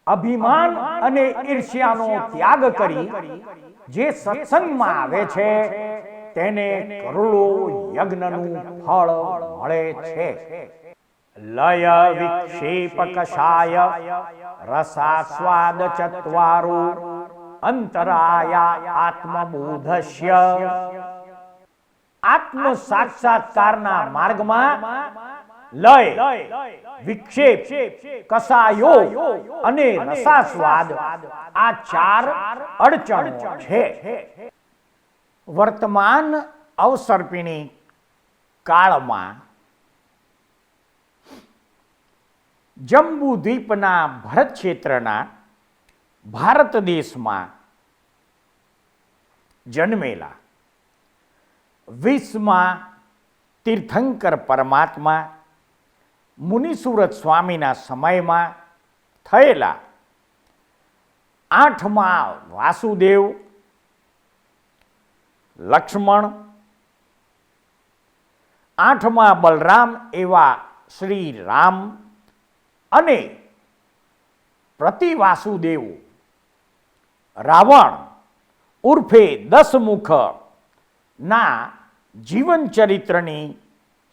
અભિમાન અને ઈર્ષ્યાનો ત્યાગ કરી જે સત્સંગમાં આવે છે તેને કરોડો યજ્ઞનું ફળ મળે છે. લય વિક્ષેપ કષાય રસાસ્વાદ ચત્વારો અંતરાયા આત્મબોધસ્ય. આત્મ સાક્ષાત્કારના માર્ગમાં લય, વિક્ષેપ, કસાયો અને રસાસ્વાદ આ ચાર અડચણો છે. વર્તમાન અવસર્પિણી કાળમાં જંબુદ્વીપના ભરત ક્ષેત્રના ભારત દેશમાં જન્મેલા 20મા તીર્થંકર પરમાત્મા મુનિસુરત સ્વામીના સમયમાં થયેલા 8મા વાસુદેવ, લક્ષ્મણ, 8મા બલરામ એવા શ્રી રામ અને પ્રતિવાસુદેવ રાવણ ઉર્ફે 10 મુખ ના જીવન ચરિત્રની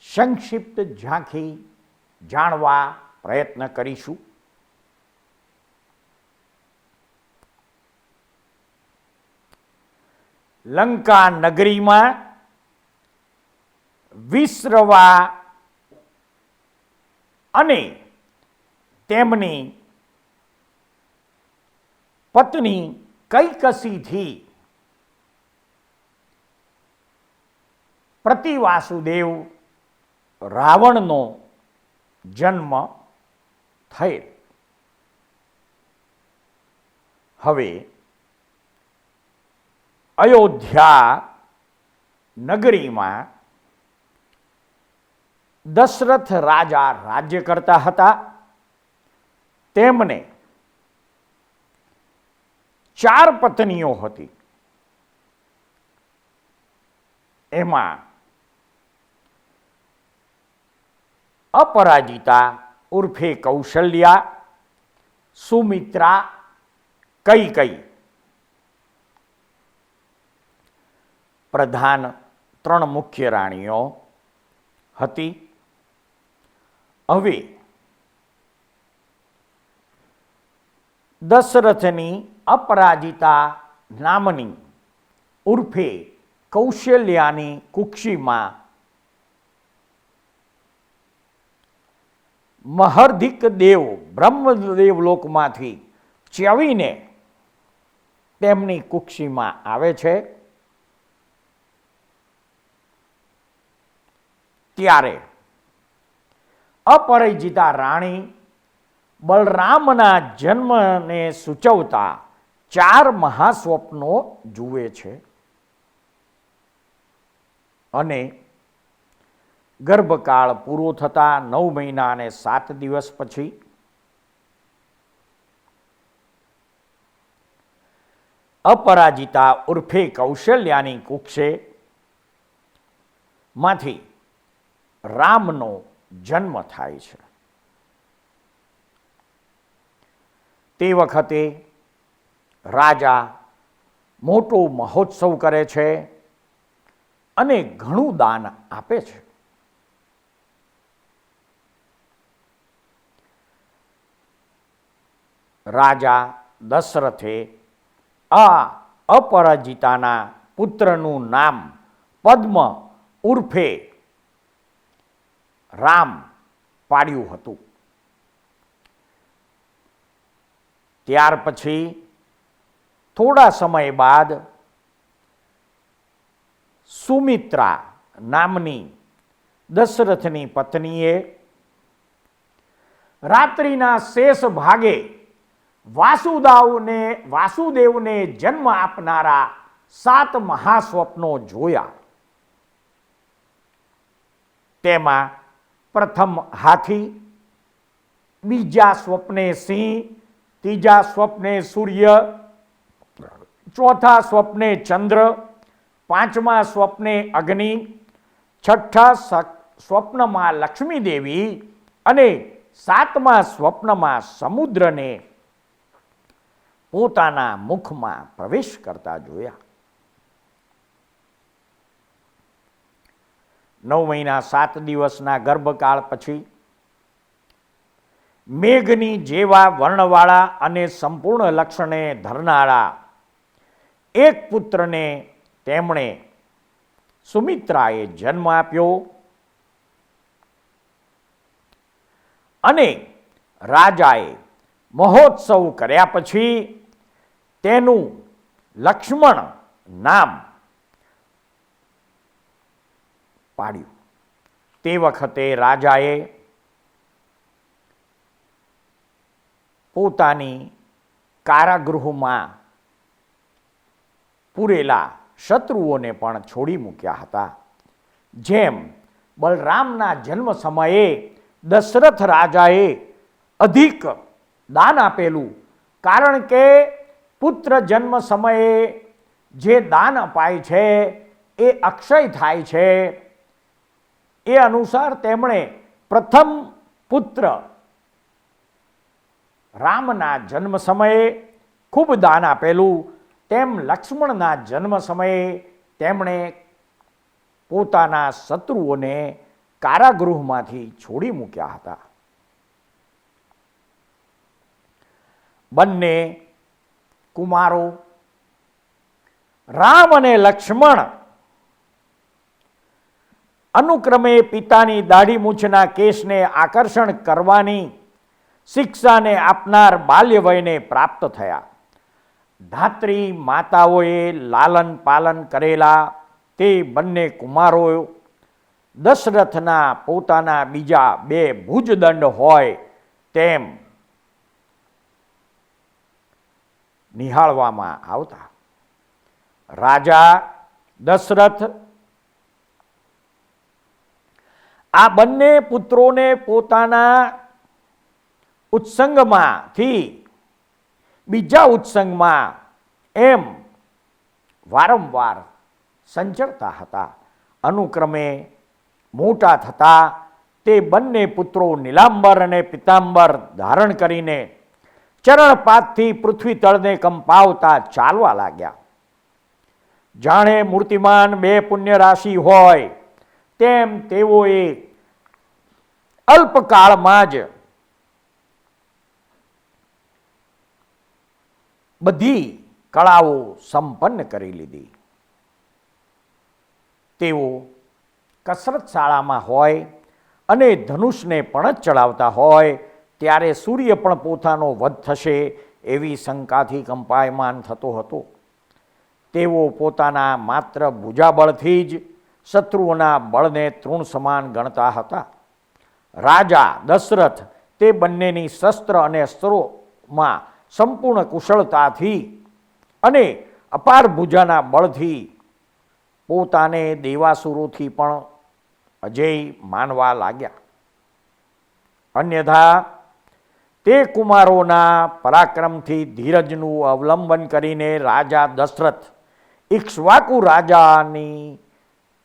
સંક્ષિપ્ત ઝાંખી જાણવા પ્રયત્ન કરીશું. લંકા નગરીમાં વિશ્રવા અને તેમની પત્ની કૈકસીથી પ્રતિવાસુદેવ રાવણનો જન્મ થયેલ. હવે અયોધ્યા નગરીમાં દશરથ રાજા રાજ્ય કરતા હતા. તેમને 4 પત્નીઓ હતી. એમાં અપરાજિતા ઉર્ફે કૌશલ્યા, સુમિત્રા, કૈકેયી પ્રધાન 3 મુખ્ય રાણીઓ હતી. હવે દશરથની અપરાજિતા નામની ઉર્ફે કૌશલ્યાની કુક્ષીમાં મહર્ધિક દેવ બ્રહ્મદેવ લોકમાંથી ચ્યવીને તેમની કુક્ષીમાં આવે છે. ત્યારે અપરાજિતા રાણી બલરામના જન્મને સૂચવતા 4 મહાસ્વપ્નો જુએ છે અને ગર્ભકાળ પૂરો થતા 9 મહિના અને 7 દિવસ પછી અપરાજિતા ઉર્ફે કૌશલ્યાની કુક્ષે માંથી રામનો જન્મ થાય છે. તે વખતે રાજા મોટો મહોત્સવ કરે છે અને ઘણું દાન આપે છે. રાજા દશરથે આ અપરાજિતાના પુત્રનું નામ પદ્મ ઉર્ફે રામ પાડ્યું હતું. ત્યાર પછી થોડા સમય બાદ સુમિત્રા નામની દશરથની પત્નીએ રાત્રિના શેષ ભાગે વાસુદેવને જન્મ આપનારા 7 મહાસ્વપ્નો જોયા. તેમાં પ્રથમ હાથી, બીજા સ્વપ્ને સિંહ, ત્રીજા સ્વપ્ને સૂર્ય, ચોથા સ્વપ્ને ચંદ્ર, 5મા સ્વપ્ને અગ્નિ, 6ઠા સ્વપ્નમાં લક્ષ્મી દેવી અને 7મા સ્વપ્નમાં સમુદ્રને પોતાના મુખમાં પ્રવેશ કરતા જોયા. 9 મહિના 7 દિવસના ગર્ભકાળ પછી મેઘની જેવા વર્ણવાળા અને સંપૂર્ણ લક્ષણે ધરનારા એક પુત્રને તેમણે સુમિત્રાએ જન્મ આપ્યો અને રાજાએ મહોત્સવ કર્યા પછી તેનું લક્ષ્મણ નામ પાડ્યું. તે વખતે રાજાએ પોતાની કારાગૃહમાં પૂરેલા શત્રુઓને પણ છોડી મૂક્યા હતા. જેમ બલરામના જન્મ સમયે દશરથ રાજાએ અધિક દાન આપેલું, કારણ કે પુત્ર જન્મ સમયે જે દાન અપાય છે એ અક્ષય થાય છે. એ અનુસાર તેમણે પ્રથમ પુત્ર રામના જન્મ સમયે ખૂબ દાન આપેલું, તેમ લક્ષ્મણના જન્મ સમયે તેમણે પોતાના શત્રુઓને કારાગૃહમાંથી છોડી મૂક્યા હતા. બંને કુમારો રામ અને લક્ષ્મણ અનુક્રમે પિતાની દાઢી મૂછના કેશને આકર્ષણ કરવાની શિક્ષાને આપનાર બાલ્ય વયને પ્રાપ્ત થયા. ધાત્રી માતાઓએ લાલન પાલન કરેલા તે બંને કુમારો દશરથના પોતાના બીજા 2 ભુજદંડ હોય તેમ નિહાળવામાં આવતા. રાજા દશરથ આ બંને પુત્રોને પોતાના ઉત્સંગમાંથી બીજા ઉત્સંગમાં એમ વારંવાર સંચરતા હતા. અનુક્રમે મોટા થતા તે બંને પુત્રો નીલાંબર અને પિતાંબર ધારણ કરીને ચરણપાતથી પૃથ્વી તળને કંપાવતા ચાલવા લાગ્યા. જાણે મૂર્તિમાન 2 પુણ્ય રાશિ હોય તેમ તેઓએ અલ્પકાળમાં જ બધી કળાઓ સંપન્ન કરી લીધી. તેઓ કસરત શાળામાં હોય અને ધનુષને પણ જ ચડાવતા હોય ત્યારે સૂર્ય પણ પોતાનો વધ થશે એવી શંકાથી કંપાયમાન થતો હતો. તેઓ પોતાના માત્ર ભુજાબળથી જ શત્રુઓના બળને તૃણ સમાન ગણતા હતા. રાજા દશરથ તે બંનેની શસ્ત્ર અને અસ્ત્રોમાં સંપૂર્ણ કુશળતાથી અને અપાર ભુજાના બળથી પોતાને દેવાસુરોથી પણ અજેય માનવા લાગ્યા. અન્યથા તે કુમારોના પરાક્રમથી ધીરજનું અવલંબન કરીને રાજા દશરથ ઇક્ષ્વાકુ રાજાની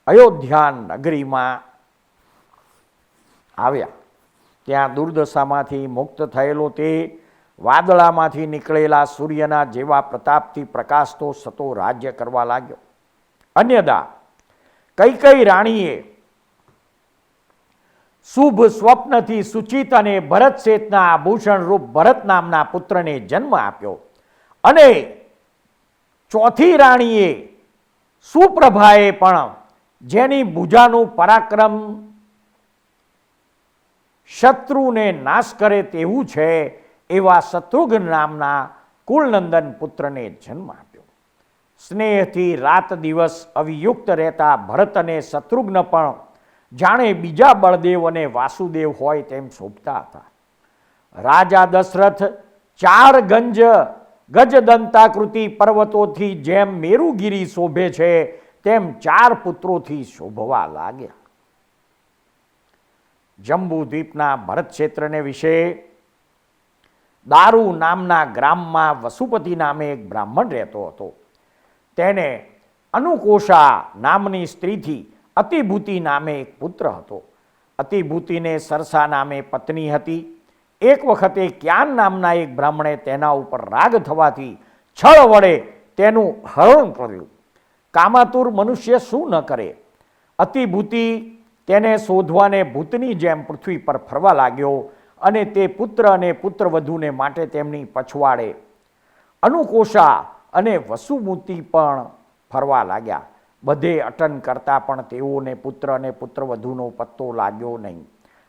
અયોધ્યા નગરીમાં આવ્યા. ત્યાં દુર્દશામાંથી મુક્ત થયેલો તે વાદળામાંથી નીકળેલા સૂર્યના જેવા પ્રતાપથી પ્રકાશતો સતો રાજ્ય કરવા લાગ્યો. અન્યથા કૈકેયી રાણીએ શુભ સ્વપ્નથી સુચિત અને ભરત શેઠના આભૂષણ રૂપ ભરત નામના પુત્રને જન્મ આપ્યો અને ચોથી રાણીએ સુપ્રભાએ પણ જેની ભુજાનું પરાક્રમ શત્રુને નાશ કરે તેવું છે એવા શત્રુઘ્ન નામના કુલનંદન પુત્રને જન્મ આપ્યો. સ્નેહથી રાત દિવસ અવિયુક્ત રહેતા ભરત અને શત્રુઘ્ન પણ જાણે બીજા બળદેવ અને વાસુદેવ હોય તેમ શોભતા હતા. રાજા દશરથ 4 ગજદંતાકૃતિ પર્વતોથી જેમ મેરુગીરી શોભે છે તેમ 4 પુત્રોથી શોભવા લાગ્યા. જંબુદ્વીપના ભરત ક્ષેત્રને વિશે દારૂ નામના ગ્રામમાં વસુપતિ નામે એક બ્રાહ્મણ રહેતો હતો. તેને અનુકોષા નામની સ્ત્રીથી અતિભૂતિ નામે એક પુત્ર હતો. અતિભૂતિને સરસા નામે પત્ની હતી. એક વખતે ક્યાન નામના એક બ્રાહ્મણે તેના ઉપર રાગ થવાથી છળ વડે તેનું હરણ કર્યું. કામાતુર મનુષ્ય શું ન કરે. અતિભૂતિ તેને શોધવાને ભૂતની જેમ પૃથ્વી પર ફરવા લાગ્યો અને તે પુત્ર અને પુત્રવધૂને માટે તેમની પછવાડે અનુકોષા અને વસુમતી પણ ફરવા લાગ્યા. બધે અટન કરતા પણ તેઓને પુત્ર અને પુત્રવધૂનો પત્તો લાગ્યો નહીં.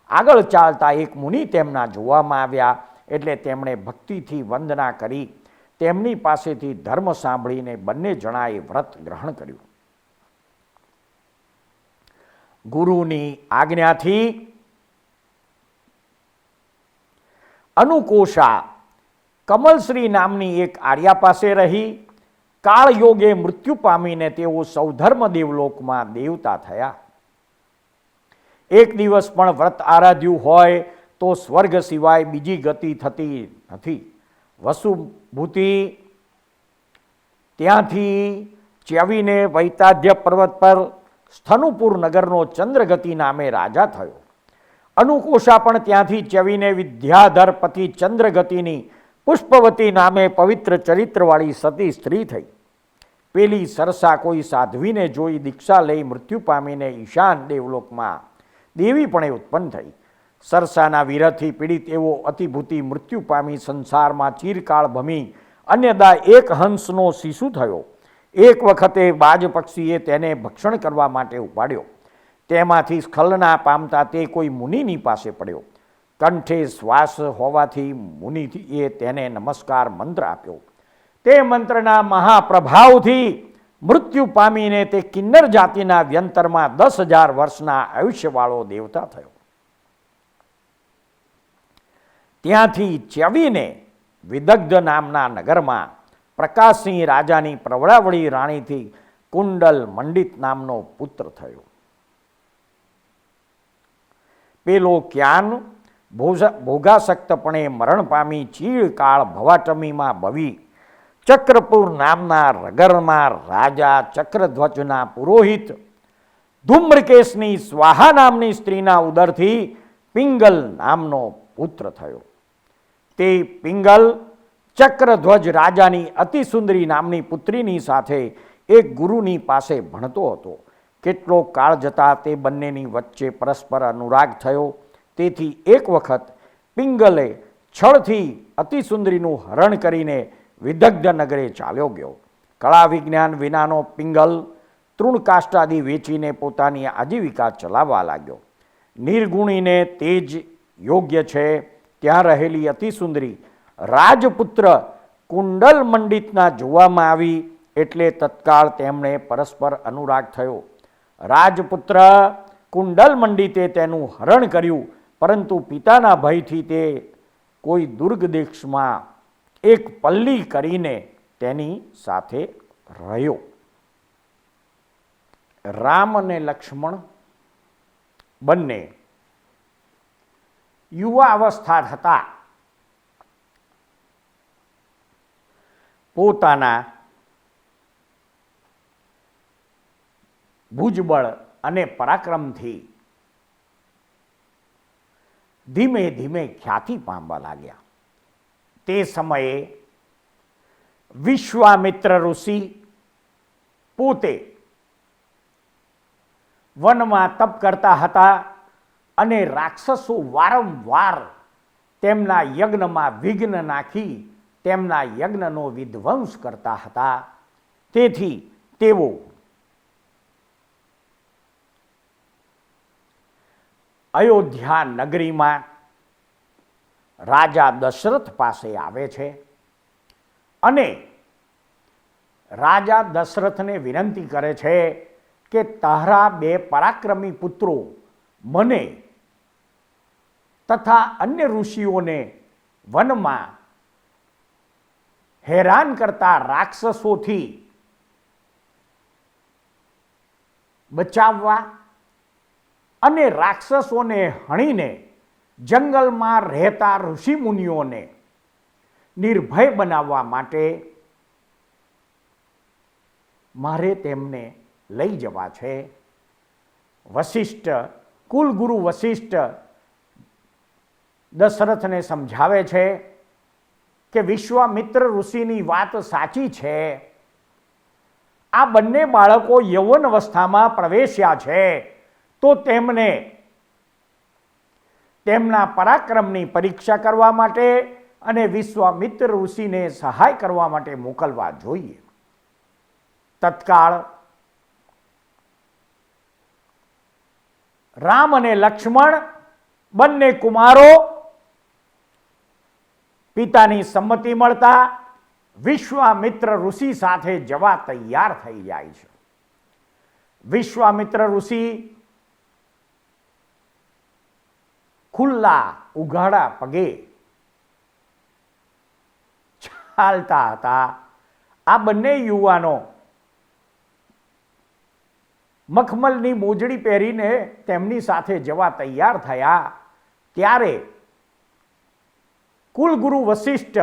આગળ ચાલતા એક મુનિ તેમના જોવામાં આવ્યા એટલે તેમણે ભક્તિથી વંદના કરી તેમની પાસેથી ધર્મ સાંભળીને બંને જણાએ વ્રત ગ્રહણ કર્યું. ગુરુની આજ્ઞાથી અનુકોષા કમલશ્રી નામની એક આર્યા પાસે રહી કાળયોગે મૃત્યુ પામીને તેઓ સૌધર્મ દેવલોકમાં દેવતા થયા. એક દિવસ પણ વ્રત આરાધ્યું હોય તો સ્વર્ગ સિવાય બીજી ગતિ થતી નથી. વસુભૂતિ ત્યાંથી ચ્યવીને વૈતાધ્ય પર્વત પર સ્થનુપુર નગરનો ચંદ્રગતિ નામે રાજા થયો. અનુકોષા પણ ત્યાંથી ચ્યવીને વિદ્યાધર પતિ ચંદ્રગતિની પુષ્પવતી નામે પવિત્ર ચરિત્રવાળી સતી સ્ત્રી થઈ. પેલી સરસા કોઈ સાધ્વીને જોઈ દીક્ષા લઈ મૃત્યુ પામીને ઈશાન દેવલોકમાં દેવી પણ ઉત્પન્ન થઈ. સરસાના વિરહથી પીડિત એવો અતિભૂતિ મૃત્યુ પામી સંસારમાં ચિરકાળ ભમી અન્યદા એક હંસનો શિશુ થયો. એક વખતે બાજ પક્ષીએ તેને ભક્ષણ કરવા માટે ઉપાડ્યો. તેમાંથી સ્ખલના પામતા તે કોઈ મુનિની પાસે પડ્યો. કંઠે શ્વાસ હોવાથી મુનિએ તેને નમસ્કાર મંત્ર આપ્યો. તે મંત્રના મહાપ્રભાવથી મૃત્યુ પામીને તે કિન્નર જાતિના વ્યંતરમાં 10,000 વર્ષના આયુષ્યવાળો દેવતા થયો. ત્યાંથી ચ્યવીને વિદગ્ધ નામના નગરમાં પ્રકાશસિંહ રાજાની પ્રવરાવળી રાણીથી કુંડલ મંડિત નામનો પુત્ર થયો. પેલો ક્યાન ભોગાસક્તપણે મરણ પામી ચીળકાળ ભવાટમીમાં ભવી ચક્રપુર નામના રગરમાં રાજા ચક્રધ્વજના પુરોહિત ધૂમ્રકેશની સ્વાહા નામની સ્ત્રીના ઉદરથી પિંગલ નામનો પુત્ર થયો. તે પિંગલ ચક્રધ્વજ રાજાની અતિસુંદરી નામની પુત્રીની સાથે એક ગુરુની પાસે ભણતો હતો. કેટલો કાળ જતાં તે બંનેની વચ્ચે પરસ્પર અનુરાગ થયો. તેથી એક વખત પિંગલે છળથી અતિસુંદરીનું હરણ કરીને વિદગ્ધ નગરે ચાલ્યો ગયો. કળા વિજ્ઞાન વિનાનો પિંગલ તૃણકાષ્ટાદી વેચીને પોતાની આજીવિકા ચલાવવા લાગ્યો. નિર્ગુણીને તે જ યોગ્ય છે ત્યાં રહેલી અતિસુંદરી રાજપુત્ર કુંડલ મંડિતના જોવામાં આવી એટલે તત્કાળ તેમણે પરસ્પર અનુરાગ થયો. રાજપુત્ર કુંડલ મંડિતે તેનું હરણ કર્યું, પરંતુ પિતાના ભયથી તે કોઈ દુર્ગ દેશમાં એક પલ્લી કરીને તેની સાથે રહ્યો. રામ અને લક્ષ્મણ બંને યુવા અવસ્થા હતા. પોતાના ભુજબળ અને પરાક્રમથી ધીમે ધીમે ખ્યાતિ પામવા લાગ્યા. તે સમયે વિશ્વામિત્ર ઋષિ પોતે વનમાં તપ કરતા હતા અને રાક્ષસો વારંવાર તેમના યજ્ઞમાં વિઘ્ન નાખી તેમના યજ્ઞનો વિધ્વંસ કરતા હતા. તેથી તેઓ અયોધ્યા નગરીમાં રાજા દશરથ પાસે આવે છે અને રાજા દશરથને વિનંતી કરે છે કે તારા બે પરાક્રમી પુત્રો મને તથા અન્ય ઋષિઓને વનમાં હેરાન કરતા રાક્ષસોથી બચાવવા અને રાક્ષસોને હણીને જંગલમાં રહેતા ઋષિમુનિઓને નિર્ભય બનાવવા માટે મારે તેમને લઈ જવા છે. વશિષ્ઠ કુલગુરુ વશિષ્ઠ દશરથને સમજાવે છે કે વિશ્વામિત્ર ઋષિની વાત સાચી છે. આ બંને બાળકો યૌવન અવસ્થામાં પ્રવેશ્યા છે તો તેમને તેમના પરાક્રમની પરીક્ષા કરવા માટે અને વિશ્વામિત્ર ઋષિને સહાય કરવા માટે મોકલવા જોઈએ. તત્કાળ રામ અને લક્ષ્મણ બંને કુમારો પિતાની સંમતિ મળતા વિશ્વામિત્ર ઋષિ સાથે જવા તૈયાર થઈ જાય છે. વિશ્વામિત્ર ઋષિ ખુલ્લા ઉઘાડા પગે ચાલતા હતા. આ બંને યુવાનો મખમલની મોજડી પહેરીને તેમની સાથે જવા તૈયાર થયા ત્યારે કુલગુરુ વશિષ્ઠ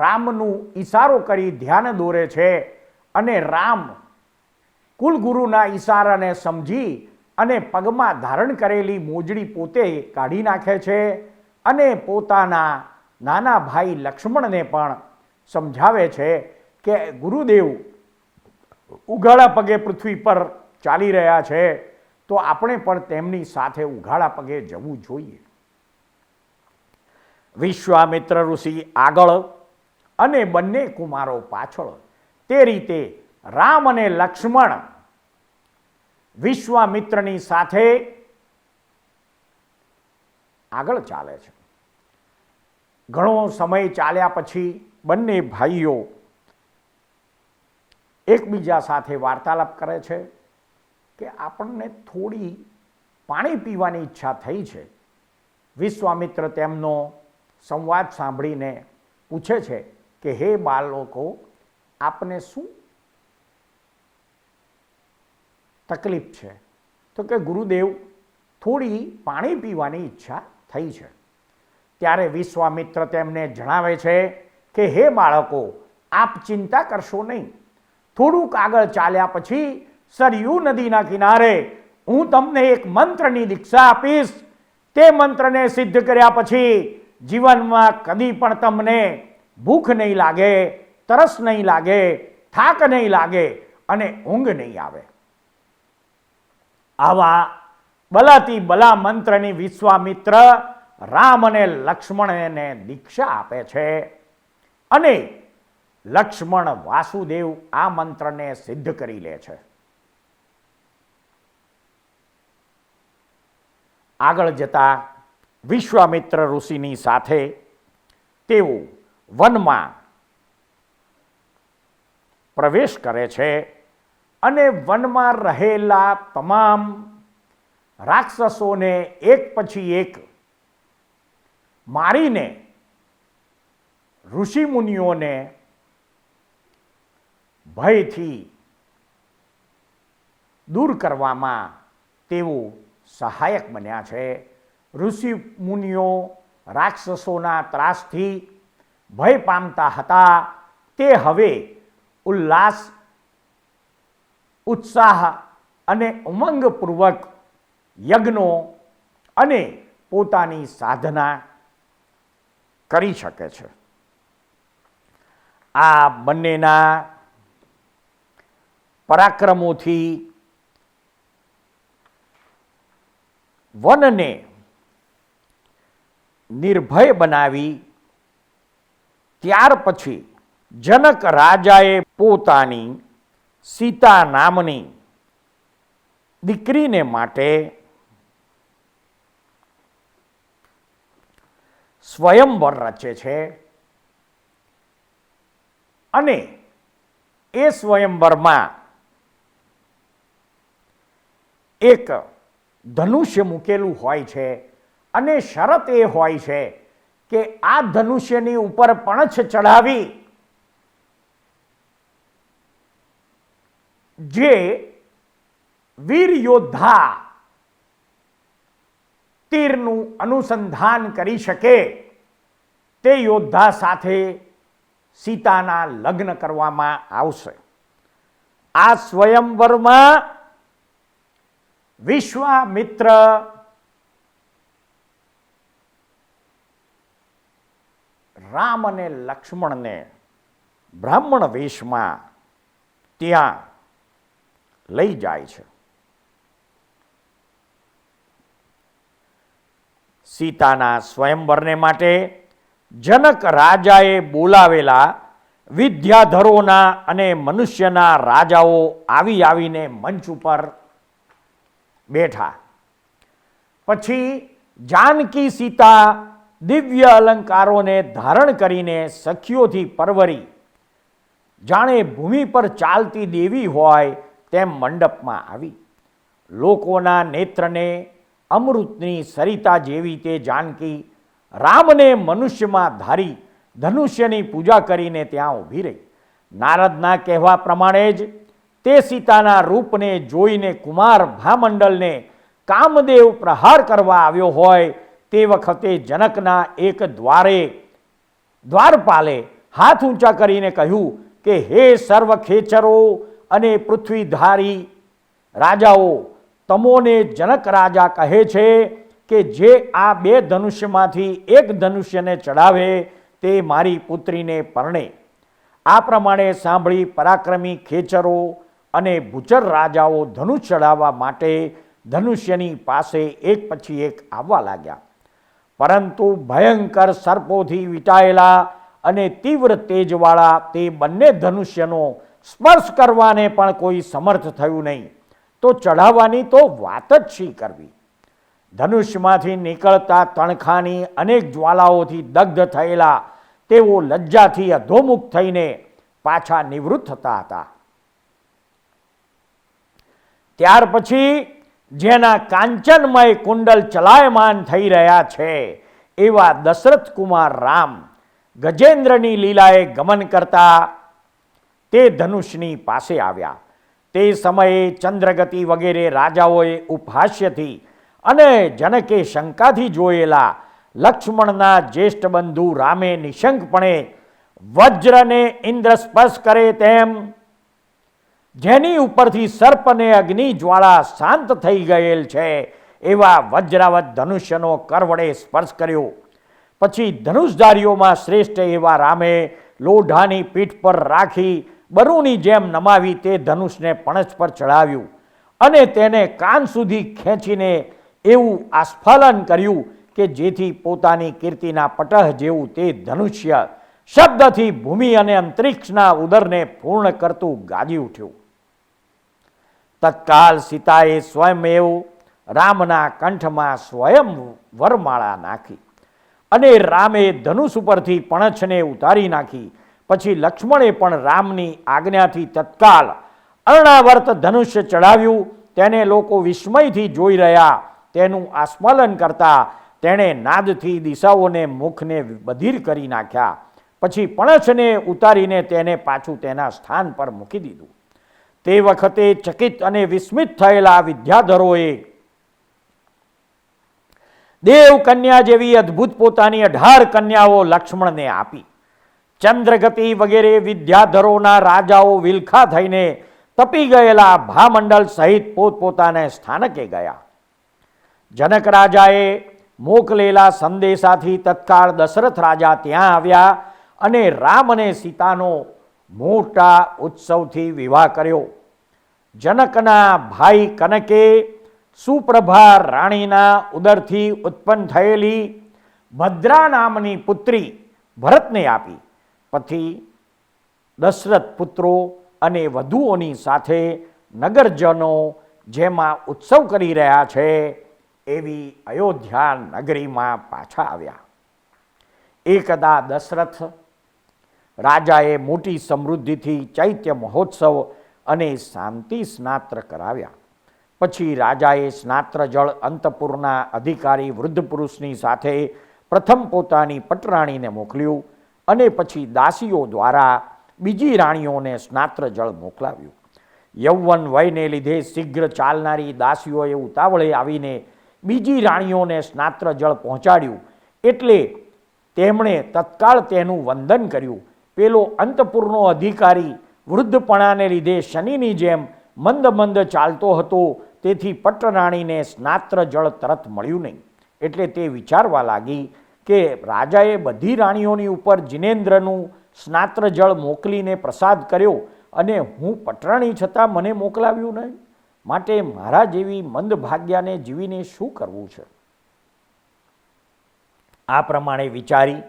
રામનું ઈશારો કરી ધ્યાન દોરે છે અને રામ કુલગુરુના ઈશારાને સમજી અને પગમાં ધારણ કરેલી મોજડી પોતે કાઢી નાખે છે અને પોતાના નાના ભાઈ લક્ષ્મણને પણ સમજાવે છે કે ગુરુદેવ ઉઘાડા પગે પૃથ્વી પર ચાલી રહ્યા છે તો આપણે પણ તેમની સાથે ઉઘાડા પગે જવું જોઈએ. વિશ્વામિત્ર ઋષિ આગળ અને બંને કુમારો પાછળ. તે રીતે રામ અને લક્ષ્મણ વિશ્વામિત્રની સાથે આગળ ચાલે છે. ઘણો સમય ચાલ્યા પછી બંને ભાઈઓ એકબીજા સાથે વાર્તાલાપ કરે છે કે આપણને થોડી પાણી પીવાની ઈચ્છા થઈ છે. વિશ્વામિત્ર તેમનો સંવાદ સાંભળીને પૂછે છે કે હે બાળકો, આપને શું તકલીફ છે? તો કે ગુરુદેવ, થોડી પાણી પીવાની ઈચ્છા થઈ છે. ત્યારે વિશ્વામિત્ર તેમને જણાવે છે કે હે બાળકો, આપ ચિંતા કરશો નહીં. થોડુંક આગળ ચાલ્યા પછી સરયુ નદીના કિનારે હું તમને એક મંત્રની દીક્ષા આપીશ. તે મંત્રને સિદ્ધ કર્યા પછી જીવનમાં કદી પણ તમને ભૂખ નહીં લાગે, તરસ નહીં લાગે, થાક નહીં લાગે અને ઊંઘ નહીં આવે. આવા બલાતી બલા મંત્રની વિશ્વામિત્ર રામ અને લક્ષ્મણને દીક્ષા આપે છે અને લક્ષ્મણ વાસુદેવ આ મંત્રને સિદ્ધ કરી લે છે. આગળ જતા વિશ્વામિત્ર ઋષિની સાથે તેઓ વનમાં પ્રવેશ કરે છે અને વનમાં રહેલા તમામ રાક્ષસોને એક પછી એક મારીને ઋષિમુનિઓને ભયથી દૂર કરવામાં તેઓ સહાયક બન્યા છે. ઋષિ મુનિઓ રાક્ષસોના ત્રાસથી ભય પામતા હતા તે હવે ઉલ્લાસ, ઉત્સાહ અને ઉમંગપૂર્વક યજ્ઞો અને પોતાની સાધના કરી શકે છે. આ બંનેના પરાક્રમોથી વનને નિર્ભય બનાવી ત્યાર પછી જનક રાજાએ પોતાની સીતા નામની દીકરીને માટે સ્વયંવર રચે છે અને એ સ્વયંવરમાં એક ધનુષ્ય મૂકેલું હોય છે અને શરત એ હોય છે કે આ ધનુષ્યની ઉપર પણછ ચડાવી જે વીર યોદ્ધા તીરનું અનુસંધાન કરી શકે તે યોદ્ધા સાથે સીતાના લગ્ન કરવામાં આવશે. આ સ્વયંવરમાં વિશ્વામિત્ર રામ અને લક્ષ્મણને બ્રાહ્મણ વેશમાં ત્યાં લઈ જાય છે. સીતાના સ્વયંવરને માટે જનક રાજાએ બોલાવેલા વિદ્યાધરોના અને મનુષ્યના રાજાઓ આવીને મંચ ઉપર બેઠા. પછી જાનકી સીતા દિવ્ય અલંકારોને ધારણ કરીને સખીઓથી પરવરી જાણે ભૂમિ પર ચાલતી દેવી હોય તેમ મંડપમાં આવી. લોકોના નેત્રને અમૃતની સરિતા જેવી તે જાનકી રામને મનુષ્યમાં ધારી ધનુષ્યની પૂજા કરીને ત્યાં ઊભી રહી. નારદના કહેવા પ્રમાણે જ તે સીતાના રૂપને જોઈને કુમાર ભામંડલને કામદેવ પ્રહાર કરવા આવ્યો હોય તે વખતે જનકના એક દ્વારપાલે હાથ ઊંચા કરીને કહ્યું કે હે સર્વ ખેચરો અને પૃથ્વીધારી રાજાઓ, તમોને જનક રાજા કહે છે કે જે આ બે ધનુષ્યમાંથી એક ધનુષ્યને ચડાવે તે મારી પુત્રીને પરણે. આ પ્રમાણે સાંભળી પરાક્રમી ખેચરો અને ભૂચર રાજાઓ ધનુષ ચડાવવા માટે ધનુષ્યની પાસે એક પછી એક આવવા લાગ્યા. પરંતુ ભયંકર સર્પોથી વીંટાયેલા અને તીવ્ર તેજવાળા તે બંને ધનુષ્યનો સ્પર્શ કરવાને પણ કોઈ સમર્થ થયું નહીં. તો ચઢાવવાની તો વાત જ શી કરવી. ધનુષ્યમાંથી નીકળતા તણખાની અનેક જ્વાલાઓથી દગ્ધ થયેલા તેઓ લજ્જાથી અધોમુખ થઈને પાછા નિવૃત્ત થતા હતા. ત્યાર પછી જેના કાંચનમય કુંડલ ચલાયમાન થઈ રહ્યા છે એવા દશરથ કુમાર રામ ગજેન્દ્રની લીલાએ ગમન કરતા તે ધનુષની પાસે આવ્યા. તે સમયે ચંદ્રગતિ વગેરે રાજાઓએ ઉપહાસ્યથી અને જનકે શંકાથી જોયેલા લક્ષ્મણના જ્યેષ્ઠ બંધુ રામે નિશંકપણે વજ્રને ઇન્દ્ર સ્પર્શ કરે તેમ જેની ઉપરથી સર્પને અગ્નિ જ્વાળા શાંત થઈ ગયેલ છે એવા વજ્રાવત ધનુષ્યનો કરવડે સ્પર્શ કર્યો. પછી ધનુષધારીઓમાં શ્રેષ્ઠ એવા રામે લોઢાની પીઠ પર રાખી બરુની જેમ નમાવી તે ધનુષને પણછ પર ચડાવ્યું અને તેને કાન સુધી ખેંચીને એવું આસ્ફાલન કર્યું કે જેથી પોતાની કીર્તિના પટહ જેવું તે ધનુષ્ય શબ્દથી ભૂમિ અને અંતરિક્ષના ઉદરને પૂર્ણ કરતું ગાજી ઉઠ્યું. તત્કાલ સીતાએ સ્વયંમેવ રામના કંઠમાં સ્વયં વરમાળા નાખી અને રામે ધનુષ ઉપરથી પણછને ઉતારી નાખી. પછી લક્ષ્મણે પણ રામની આજ્ઞાથી તત્કાળ અર્ણાવર્ત ધનુષ્ય ચડાવ્યું. તેને લોકો વિસ્મયથી જોઈ રહ્યા. તેનું આસ્મલન કરતા તેણે નાદથી દિશાઓને મુખને બધિર કરી નાખ્યા. પછી પણછને ઉતારીને તેને પાછું તેના સ્થાન પર મૂકી દીધું. તે વખતે ચકિત અને વિસ્મિત થયેલા વિદ્યાધરોએ દેવ કન્યા જેવી અદ્ભુત પોતાની 18 કન્યાઓ લક્ષ્મણને આપી. ચંદ્રગતિ વગેરે વિદ્યાધરોના રાજાઓ વિલખા થઈને તપી ગયેલા ભામંડળ સહિત પોતપોતાના સ્થાનકે ગયા. જનક રાજાએ મોકલેલા સંદેશાથી તત્કાળ દશરથ રાજા ત્યાં આવ્યા અને રામ અને સીતાનો મોટા ઉત્સવથી વિવાહ કર્યો. જનકના ભાઈ કનકે સુપ્રભા રાણીના ઉદરથી ઉત્પન્ન થયેલી ભદ્રા નામની પુત્રી ભરતને આપી. પછી દશરથ પુત્રો અને વધુઓની સાથે નગરજનો જેમાં ઉત્સવ કરી રહ્યા છે એવી અયોધ્યા નગરીમાં પાછા આવ્યા. એકદા દશરથ રાજાએ મોટી સમૃદ્ધિથી ચૈત્ય મહોત્સવ અને શાંતિ સ્નાત્ર કરાવ્યા. પછી રાજાએ સ્નાત્ર જળ અંતપુરના અધિકારી વૃદ્ધ પુરુષની સાથે પ્રથમ પોતાની પટરાણીને મોકલ્યું અને પછી દાસીઓ દ્વારા બીજી રાણીઓને સ્નાત્ર જળ મોકલાવ્યું. યૌવન વયને લીધે શીઘ્ર ચાલનારી દાસીઓએ ઉતાવળે આવીને બીજી રાણીઓને સ્નાત્ર જળ પહોંચાડ્યું. એટલે તેમણે તત્કાળ તેનું વંદન કર્યું. પેલો અંતપુરનો અધિકારી વૃદ્ધપણાને લીધે શનિની જેમ મંદ મંદ ચાલતો હતો. તેથી પટરાણીને સ્નાત્ર જળ તરત મળ્યું નહીં. એટલે તે વિચારવા લાગી કે રાજાએ બધી રાણીઓની ઉપર જિનેન્દ્રનું સ્નાત્ર જળ મોકલીને પ્રસાદ કર્યો અને હું પટરાણી છતાં મને મોકલાવ્યું નહીં. માટે મારા જેવી મંદભાગ્યાને જીવીને શું કરવું છે? આ પ્રમાણે વિચારી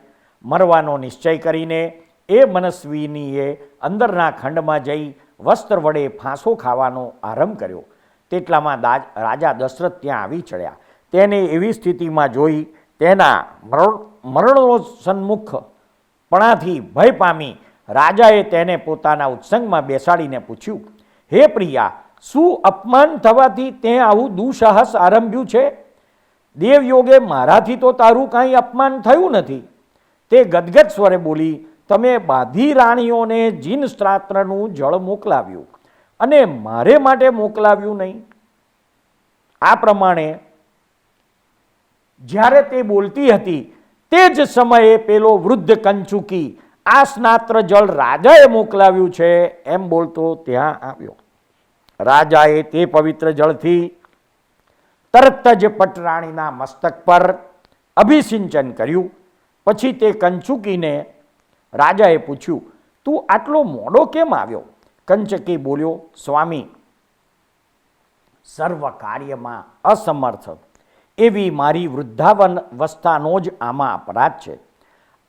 મરવાનો નિશ્ચય કરીને એ મનસ્વીનીએ અંદરના ખંડમાં જઈ વસ્ત્ર વડે ફાંસો ખાવાનો આરંભ કર્યો. તેટલામાં રાજા દશરથ ત્યાં આવી ચડ્યા. તેને એવી સ્થિતિમાં જોઈ તેના મરણોન્મુખપણાથી ભય પામી રાજાએ તેને પોતાના ઉત્સંગમાં બેસાડીને પૂછ્યું, હે પ્રિયા, શું અપમાન થવાથી તે આવું દુઃસાહસ આરંભ્યું છે? દેવયોગે મારાથી તો તારું કાંઈ અપમાન થયું નથી. તે ગદગદ સ્વરે બોલી, તમે બધી રાણીઓને જીન સ્ત્રાત્રનું જળ મોકલાવ્યું અને મારે માટે મોકલાવ્યું નહીં. આ પ્રમાણે જ્યારે તે બોલતી હતી તે જ સમયે પેલો વૃદ્ધ કંચુકી આ સ્નાત્ર જળ રાજાએ મોકલાવ્યું છે એમ બોલતો ત્યાં આવ્યો. રાજાએ તે પવિત્ર જળથી તરત જ પટરાણીના મસ્તક પર અભિસિંચન કર્યું. પછી તે કંચુકીને રાજાએ પૂછ્યું, તું આટલો મોડો કેમ આવ્યો? કંચકી બોલ્યો, સ્વામી, સર્વ કાર્યમાં અસમર્થ એવી મારી વૃદ્ધાવસ્થાનો જ આમાં અપરાધ છે.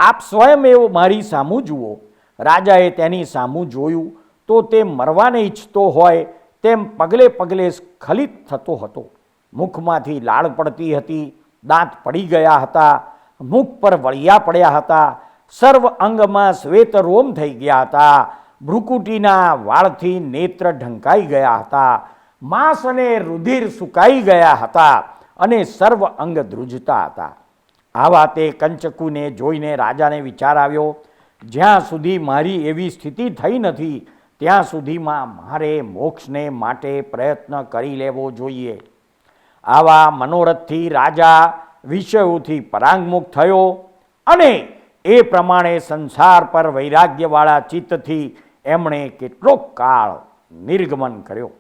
આપ સ્વયં એવું મારી સામું જુઓ. રાજાએ તેની સામું જોયું તો તે મરવાને ઈચ્છતો હોય તેમ પગલે પગલે સ્ખલિત થતો હતો. મુખમાંથી લાળ પડતી હતી, દાંત પડી ગયા હતા, મુખ પર વળિયા પડ્યા હતા, સર્વ અંગમાં શ્વેત રોમ થઈ ગયા હતા, ભ્રુકુટીના વાળથી નેત્ર ઢંકાઈ ગયા હતા, માંસ અને રુધિર સુકાઈ ગયા હતા અને સર્વ અંગ ધ્રુજતા હતા. આવા તે કંચકુને જોઈને રાજાને વિચાર આવ્યો, જ્યાં સુધી મારી એવી સ્થિતિ થઈ નથી ત્યાં સુધીમાં મારે મોક્ષને માટે પ્રયત્ન કરી લેવો જોઈએ. આવા મનોરથથી રાજા વિષયોથી પરાંગમુખ થયો અને એ પ્રમાણે સંસાર પર વૈરાગ્યવાળા ચિત્તથી એમણે કેટલોક કાળ નિર્ગમન કર્યો.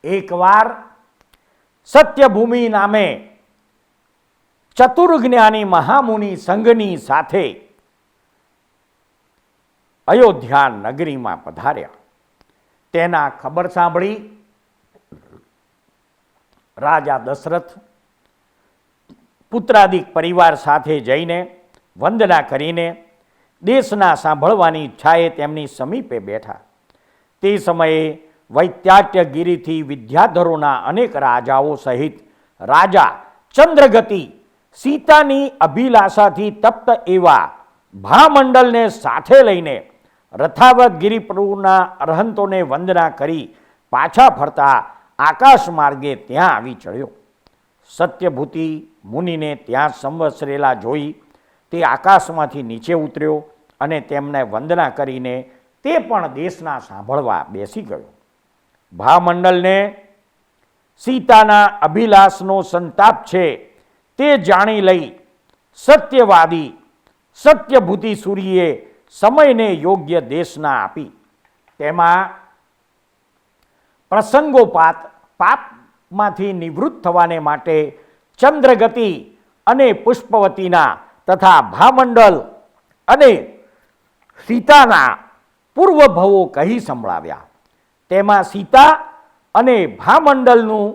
એકવાર સત્યભૂમિ નામે ચતુર્જ્ઞાની મહામુનિ સંઘની સાથે અયોધ્યા નગરીમાં પધાર્યા. તેના ખબર સાંભળી રાજા દશરથ પુત્રાદિક પરિવાર સાથે જઈને વંદના કરીને દેશના સાંભળવાની ઈચ્છાએ તેમની સમીપે બેઠા. તે સમયે વૈત્યાટ્યગીરીથી વિદ્યાધરોના અનેક રાજાઓ સહિત રાજા ચંદ્રગતિ સીતાની અભિલાષાથી તપ્ત એવા ભામંડલને સાથે લઈને રથાવત ગિરિપુરના અરહંતોને વંદના કરી પાછા ફરતા આકાશ માર્ગે ત્યાં આવી ચડ્યો. સત્યભૂતિ મુનિને ત્યાં સંવત્સરેલા જોઈ તે આકાશમાંથી નીચે ઉતર્યો અને તેમને વંદના કરીને તે પણ દેશના સાંભળવા બેસી ગયો. ભામંડલને સીતાના અભિલાષનો સંતાપ છે તે જાણી લઈ સત્યવાદી સત્યભૂતિ સૂરીએ સમયને યોગ્ય દેશના આપી તેમાં પ્રસંગોપાત પાપમાંથી નિવૃત્ત થવાને માટે ચંદ્રગતિ અને પુષ્પવતીના તથા ભામંડલ અને સીતાના પૂર્વભવો કહી સંભળાવ્યા. તેમાં સીતા અને ભામંડલનું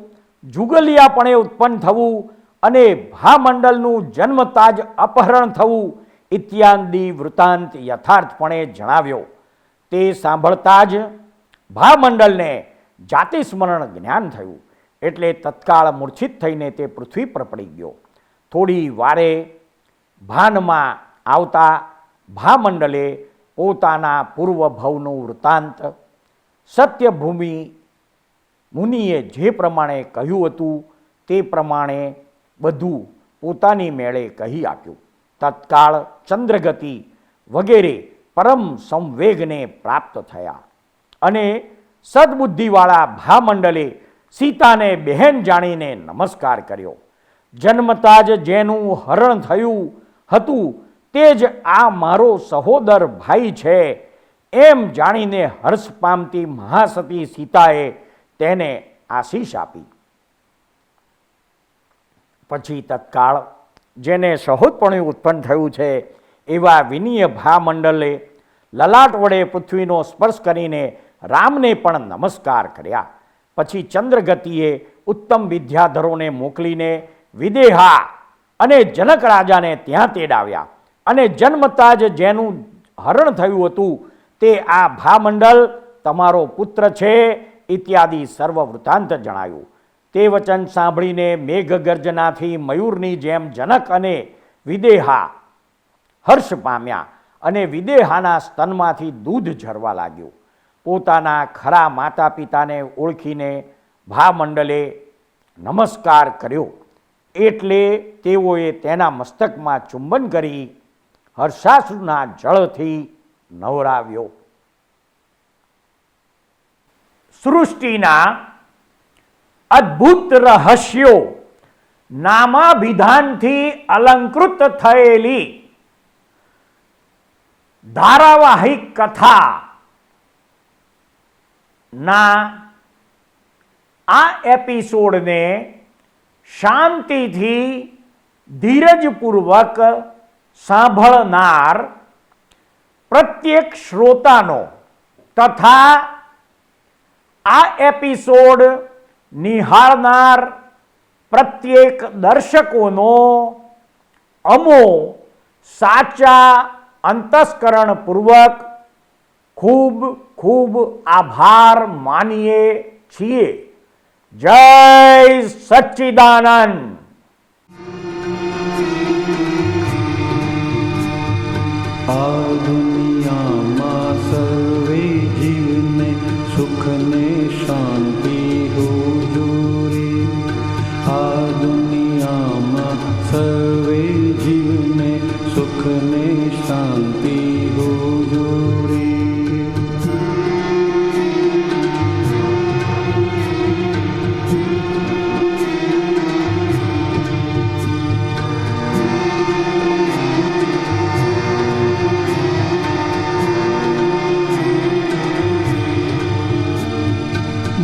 જુગલિયાપણે ઉત્પન્ન થવું અને ભામંડલનું જન્મતા જ અપહરણ થવું ઇત્યાદિ વૃત્તાંત યથાર્થપણે જણાવ્યો. તે સાંભળતા જ ભામંડલને જાતિસ્મરણ જ્ઞાન થયું એટલે તત્કાળ મૂર્છિત થઈને તે પૃથ્વી પર પડી ગયો. થોડી વારે ભાનમાં આવતા ભામંડલે પોતાના પૂર્વભવનું વૃત્તાંત સત્યભૂમિ મુનિએ જે પ્રમાણે કહ્યું હતું તે પ્રમાણે બધું પોતાની મેળે કહી આપ્યું. તત્કાળ ચંદ્રગતિ વગેરે પરમ સંવેગને પ્રાપ્ત થયા અને સદબુદ્ધિવાળા ભામંડલે સીતાને બહેન જાણીને નમસ્કાર કર્યો. જન્મતા જ જેનું હરણ થયું હતું તે જ આ મારો સહોદર ભાઈ છે એમ જાણીને હર્ષ પામતી મહાસતી સીતાએ તેને આશીષ આપી. પછી તત્કાળ જેને સહોદપણું ઉત્પન્ન થયું છે એવા વિનીય ભામંડલે લલાટ વડે પૃથ્વીનો સ્પર્શ કરીને રામને પણ નમસ્કાર કર્યા. પછી ચંદ્રગતિએ ઉત્તમ વિદ્યાધરોને મોકલીને વિદેહા અને જનક રાજાને ત્યાં તેડાવ્યા અને જન્મતા જ જેનું હરણ થયું હતું તે આ ભામંડલ તમારો પુત્ર છે ઇત્યાદિ સર્વ વૃત્તાંત જણાયું. તે વચન સાંભળીને મેઘગર્જનાથી મયુરની જેમ જનક અને વિદેહા હર્ષ પામ્યા અને વિદેહાના સ્તનમાંથી દૂધ ઝરવા લાગ્યું. પોતાના ખરા માતા પિતાને ઓળખીને ભામંડલે નમસ્કાર કર્યો એટલે તેઓએ તેના મસ્તકમાં ચુંબન કરી હર્ષાશ્રુના જળથી નવરાવ્યો. સૃષ્ટિના અદ્ભુત રહસ્યો નામાભિધાનથી અલંકૃત થયેલી ધારાવાહિક કથા ના આ એપિસોડને શાંતિથી ધીરજપૂર્વક સાંભળનાર પ્રત્યેક શ્રોતાનો તથા આ એપિસોડ નિહાળનાર પ્રત્યેક દર્શકોનો અમો સાચા અંતસ્કરણપૂર્વક ખૂબ ખૂબ આભાર માનીએ છીએ. જય સચ્ચિદાનંદ. આ દુનિયામાં સર્વે જીવને સુખ ને શાંતિ હુજૂરી. આ દુનિયામાં સર્વે જીવને સુખ ને શાંતિ હુજૂરી.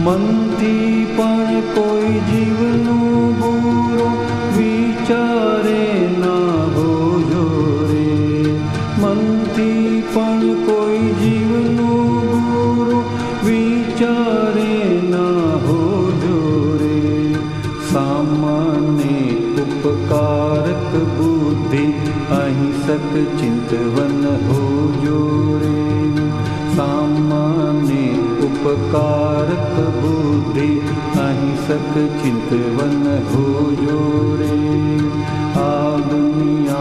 મનથી પણ કોઈ જીવનું બુરો વિચારે ના હોજો રે. મનથી પણ કોઈ જીવનું બુરો વિચારે ના હોજો રે. સામાન્ય ઉપકારક બુદ્ધિ અહિંસક ચિંતવન હોજો રે. સામાન્ય परोपकारक बुद्धि अहिंसक चिंतवन हो जो रे। आ दुनिया